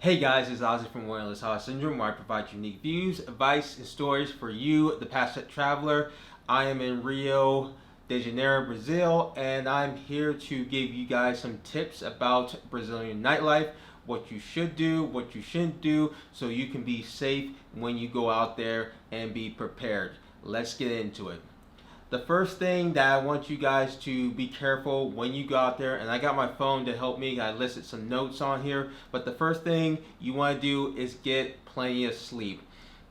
Hey guys, it's Ozzy from Wireless House Syndrome, where I provide unique views, advice, and stories for you, the passionate traveler. I am in Rio de Janeiro, Brazil, and I'm here to give you guys some tips about Brazilian nightlife, what you should do, what you shouldn't do, so you can be safe when you go out there and be prepared. Let's get into it. The first thing that I want you guys to be careful when you go out there, and I got my phone to help me, I listed some notes on here, but the first thing you want to do is get plenty of sleep.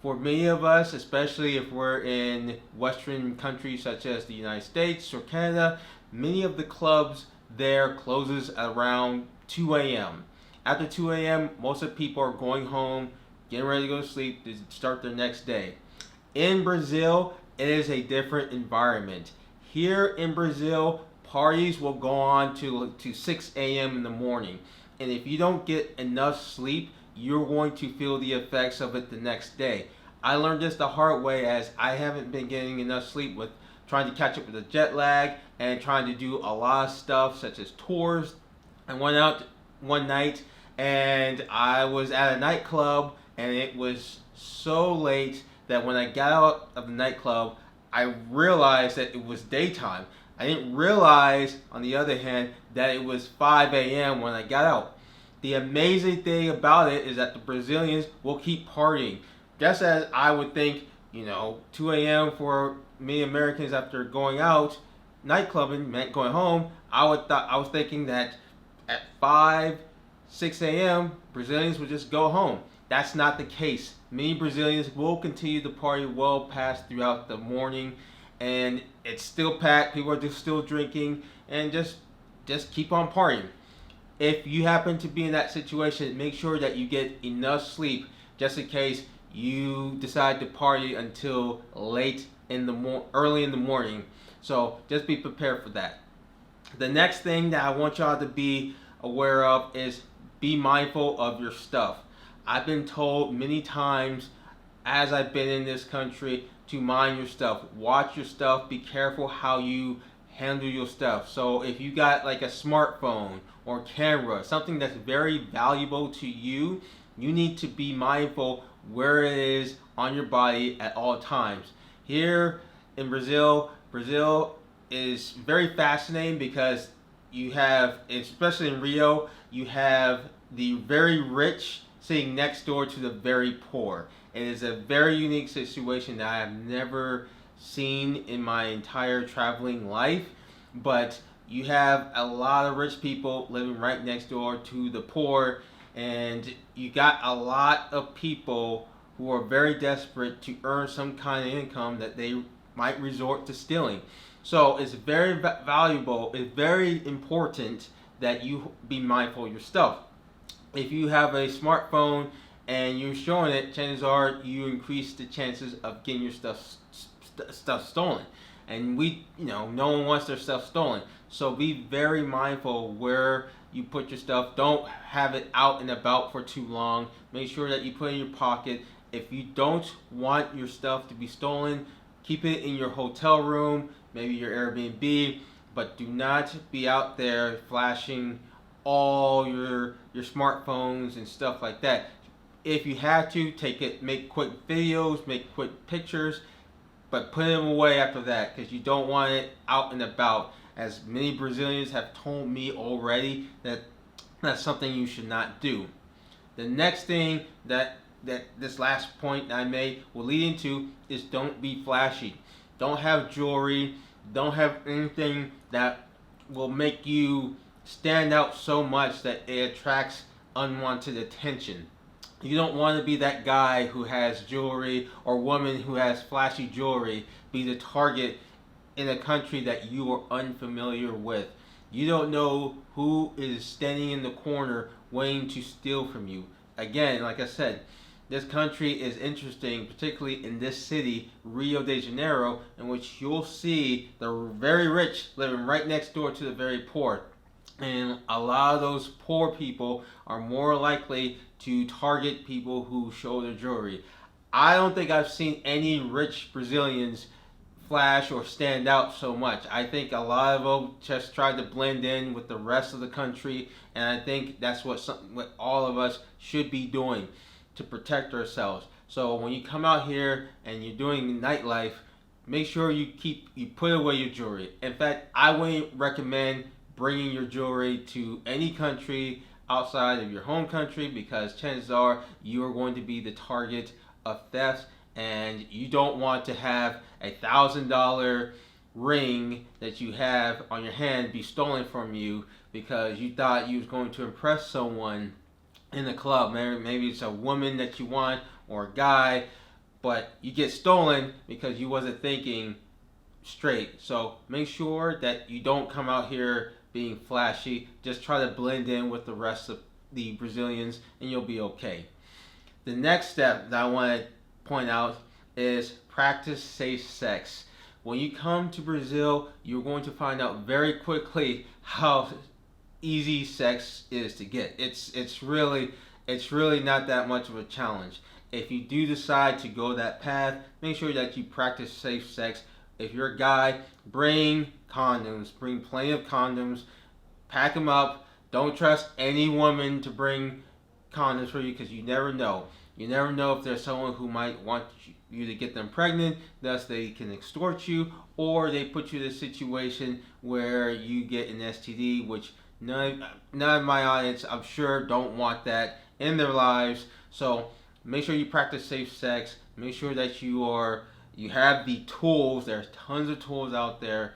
For many of us, especially if we're in Western countries such as the United States or Canada, many of the clubs there closes around 2 a.m. After 2 a.m., most of the people are going home, getting ready to go to sleep to start their next day. In Brazil, it is a different environment. Here in Brazil, parties will go on to 6 a.m. in the morning. And if you don't get enough sleep, you're going to feel the effects of it the next day. I learned this the hard way, as I haven't been getting enough sleep with trying to catch up with the jet lag and trying to do a lot of stuff such as tours. I went out one night and I was at a nightclub, and it was so late that when I got out of the nightclub, I realized that it was daytime. I didn't realize, on the other hand, that it was 5 a.m. when I got out. The amazing thing about it is that the Brazilians will keep partying. Just as I would think, 2 a.m. for many Americans after going out, nightclubbing meant going home. I was thinking that at 5, 6 a.m., Brazilians would just go home. That's not the case. Many Brazilians will continue to party well past throughout the morning, and it's still packed. People are just still drinking, and just keep on partying. If you happen to be in that situation, make sure that you get enough sleep, just in case you decide to party until early in the morning. So just be prepared for that. The next thing that I want y'all to be aware of is be mindful of your stuff. I've been told many times as I've been in this country to mind your stuff. Watch your stuff. Be careful how you handle your stuff. So if you got like a smartphone or camera, something that's very valuable to you, you need to be mindful where it is on your body at all times. Here in Brazil is very fascinating because you have, especially in Rio, you have the very rich sitting next door to the very poor. It is a very unique situation that I have never seen in my entire traveling life, but you have a lot of rich people living right next door to the poor, and you got a lot of people who are very desperate to earn some kind of income that they might resort to stealing. So it's very valuable, it's very important that you be mindful of your stuff. If you have a smartphone and you're showing it, chances are you increase the chances of getting your stuff stolen. And no one wants their stuff stolen. So be very mindful where you put your stuff. Don't have it out and about for too long. Make sure that you put it in your pocket. If you don't want your stuff to be stolen, keep it in your hotel room, maybe your Airbnb, but do not be out there flashing all your smartphones and stuff like that. If you have to, make quick videos, make quick pictures, but put them away after that, because you don't want it out and about. As many Brazilians have told me already, that's something you should not do. The next thing that this last point I made will lead into is don't be flashy. Don't have jewelry. Don't have anything that will make you stand out so much that it attracts unwanted attention. You don't want to be that guy who has jewelry or woman who has flashy jewelry be the target in a country that you are unfamiliar with. You don't know who is standing in the corner waiting to steal from you. Again, like I said, this country is interesting, particularly in this city, Rio de Janeiro, in which you'll see the very rich living right next door to the very poor. And a lot of those poor people are more likely to target people who show their jewelry. I don't think I've seen any rich Brazilians flash or stand out so much. I think a lot of them just try to blend in with the rest of the country, and I think that's what all of us should be doing to protect ourselves. So when you come out here and you're doing nightlife, make sure you put away your jewelry. In fact, I wouldn't recommend bringing your jewelry to any country outside of your home country, because chances are you are going to be the target of theft, and you don't want to have $1,000 ring that you have on your hand be stolen from you because you thought you was going to impress someone in the club. Maybe it's a woman that you want or a guy, but you get stolen because you wasn't thinking straight. So make sure that you don't come out here being flashy. Just try to blend in with the rest of the Brazilians and you'll be okay. The next step that I want to point out is practice safe sex. When you come to Brazil, you're going to find out very quickly how easy sex is to get. It's really not that much of a challenge. If you do decide to go that path, make sure that you practice safe sex. If you're a guy, bring condoms. Bring plenty of condoms. Pack them up. Don't trust any woman to bring condoms for you, because you never know. You never know if there's someone who might want you to get them pregnant, thus they can extort you, or they put you in a situation where you get an STD, which none of my audience, I'm sure, don't want that in their lives. So make sure you practice safe sex. Make sure that you have the tools. There's tons of tools out there.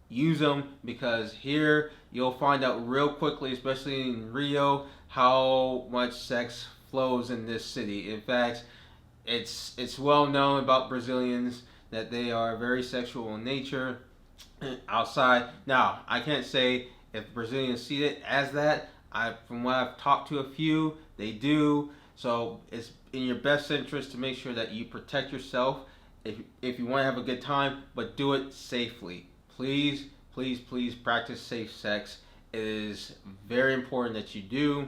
Use them, because here you'll find out real quickly, especially in Rio, how much sex flows in this city. In fact, it's well known about Brazilians that they are very sexual in nature outside. Now, I can't say if Brazilians see it as that. From what I've talked to a few, they do. So it's in your best interest to make sure that you protect yourself if you want to have a good time, but do it safely. Please, please, please practice safe sex. It is very important that you do.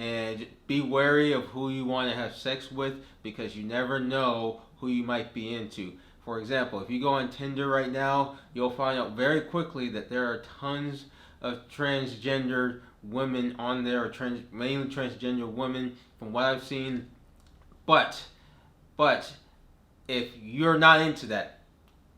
And be wary of who you want to have sex with, because you never know who you might be into. For example, if you go on Tinder right now, you'll find out very quickly that there are tons of transgender women on there, or mainly transgender women from what I've seen. But if you're not into that,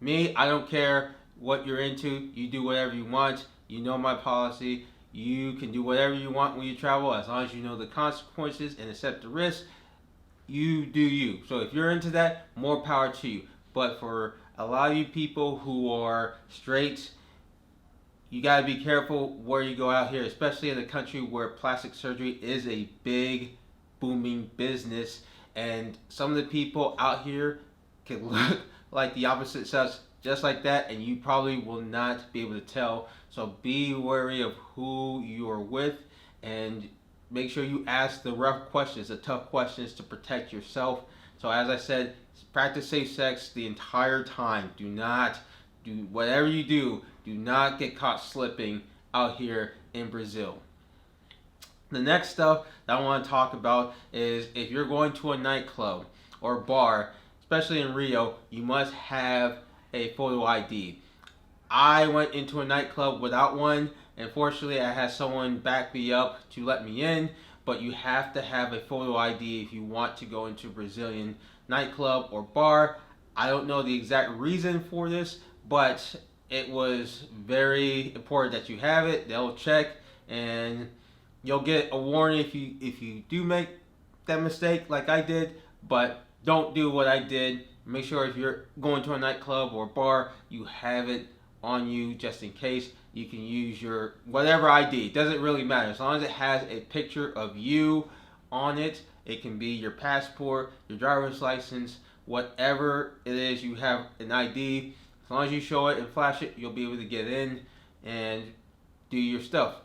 I don't care what you're into. You do whatever you want. You know my policy. You can do whatever you want when you travel, as long as you know the consequences and accept the risk. You do you. So if you're into that, more power to you. But for a lot of you people who are straight, you got to be careful where you go out here, especially in a country where plastic surgery is a big, booming business. And some of the people out here can look like the opposite sex just like that, and you probably will not be able to tell. So be wary of who you are with, and make sure you ask the rough questions, the tough questions, to protect yourself. So as I said, practice safe sex the entire time. Do not do whatever you do not get caught slipping out here in Brazil. The next stuff that I want to talk about is, if you're going to a nightclub or bar, especially in Rio, you must have a photo ID. I went into a nightclub without one. Unfortunately, I had someone back me up to let me in, but you have to have a photo ID if you want to go into a Brazilian nightclub or bar. I don't know the exact reason for this, but it was very important that you have it. They'll check, and you'll get a warning if you do make that mistake like I did, but don't do what I did. Make sure if you're going to a nightclub or bar, you have it on you just in case. You can use your whatever ID. It doesn't really matter. As long as it has a picture of you on it. It can be your passport, your driver's license, whatever it is, you have an ID. As long as you show it and flash it, you'll be able to get in and do your stuff.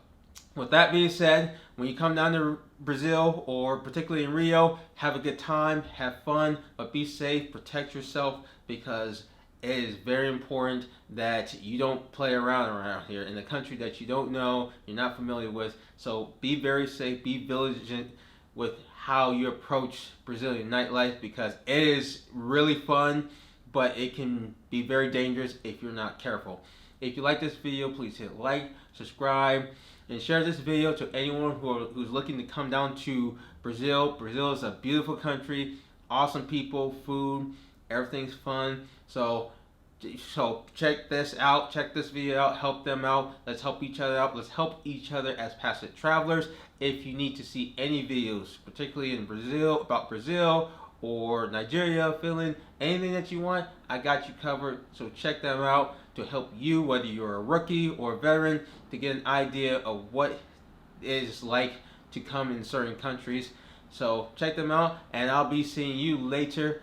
With that being said, when you come down to Brazil, or particularly in Rio, have a good time, have fun, but be safe, protect yourself, because it is very important that you don't play around here in a country that you don't know, you're not familiar with. So be very safe, be vigilant with how you approach Brazilian nightlife, because it is really fun, but it can be very dangerous if you're not careful. If you like this video, please hit like, subscribe, and share this video to anyone who's looking to come down to Brazil. Brazil is a beautiful country, awesome people, food, everything's fun. So check this out, check this video out, help them out. Let's help each other out. Let's help each other as passive travelers. If you need to see any videos, particularly in Brazil, about Brazil or Nigeria, Finland, anything that you want, I got you covered. So check them out to help you, whether you're a rookie or a veteran, to get an idea of what it is like to come in certain countries. So check them out, and I'll be seeing you later.